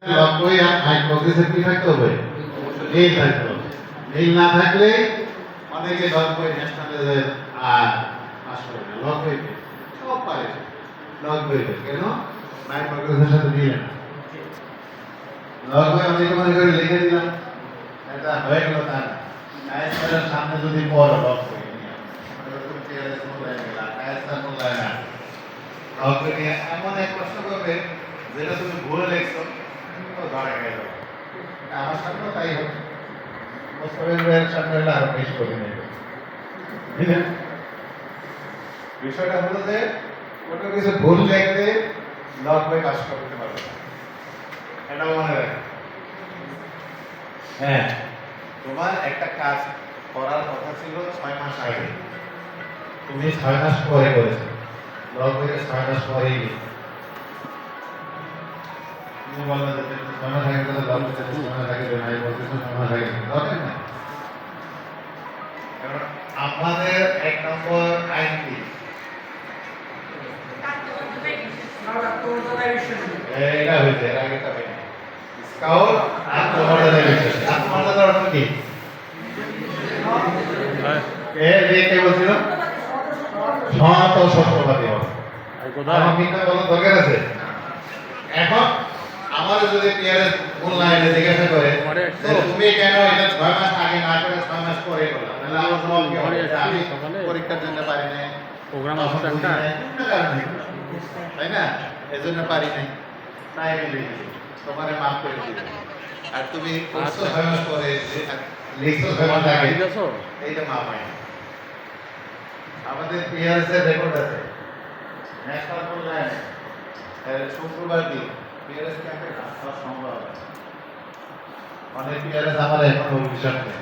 লক্ষ্যই হাইপোথিসিস কি থাকতে হবে? মিল থাকতে হবে। মিল না থাকলে অনেকে লক্ষ্যই ন্যাশনালে আর পাস করে না। লক্ষ্যই সব পারে, লক্ষ্যই কেন হাইপোথিসিসের সাথে মিলে না। লক্ষ্যই অনেকে মনে করে লিখে দিলাম, এটা হয়ে গেল তা না। কায়েসারের সামনে যদি পড়ো লক্ষ্যই নিয়ে তুমি টিআরএস মূল্যায়ন গেলা, কায়েসার মূল্যায়ন না, লক্ষ্যই নিয়ে এমন এক প্রশ্ন করবে যেটা তুমি ভুলে লিখছো ধরা গেল। আমার সামনে তাই হবে, মোস্তফিজ ভাইয়ের সামনে হলে আরো বেশি করে নেবে। বিষয়টা হলো যে কোনো কিছু ভুল লিখলে লক্ষ্যই পাস করতে পারবে না, এটা মনে রাখবে। হ্যাঁ, তোমার একটা কাজ করার কথা ছিল 6 মাস আগে, তুমি 6 মাস পরে করেছো, লক্ষ্যকে 6 মাস পরেই তুমি বললে যে 6 মাস আগে করে লক্ষ্যকে 6 মাস আগে দেবে, আমি বলতেছি 6 মাস আগে দরকার না। কারণ আমাদের 1 নম্বর আইন কি? এটা হয়েছে এর আগে তবে স্কাউট আত্মমর্যাদায় বিশ্বাস। আত্মমর্যাদার অর্থ কি? কে বলছিল? সৎ ও সত্যবাদী হবে। আমার মিথ্যা বলার দরকার আছে? এখন আমাদের যদি টিআরএস অনলাইনে জিজ্ঞাসা করে তুমি কেন এটা 6 মাস আগে না করে 6 মাস পরে করলা, তাহলে আমার জবাব কি হবে? আমি পরীক্ষার জন্য পারি নাই, প্রোগ্রাম আছে একটা তাই না, এজন্য পারি নাই, তাই আমি লিখেছি, তোমারে মাফ করে দিবে। আর তুমি 6 মাস পরে লিখছো 6 মাস আগে, এইটা মাফ হয় না। আমাদের টিআরএস এর রেকর্ড আছে, ন্যাশনাল মূল্যায়নে শুক্রবার দিন টিআরএস ক্যাম্পে আসা সম্ভব। অনেক টিআরএস আমার এখন অভিযোগ নেই।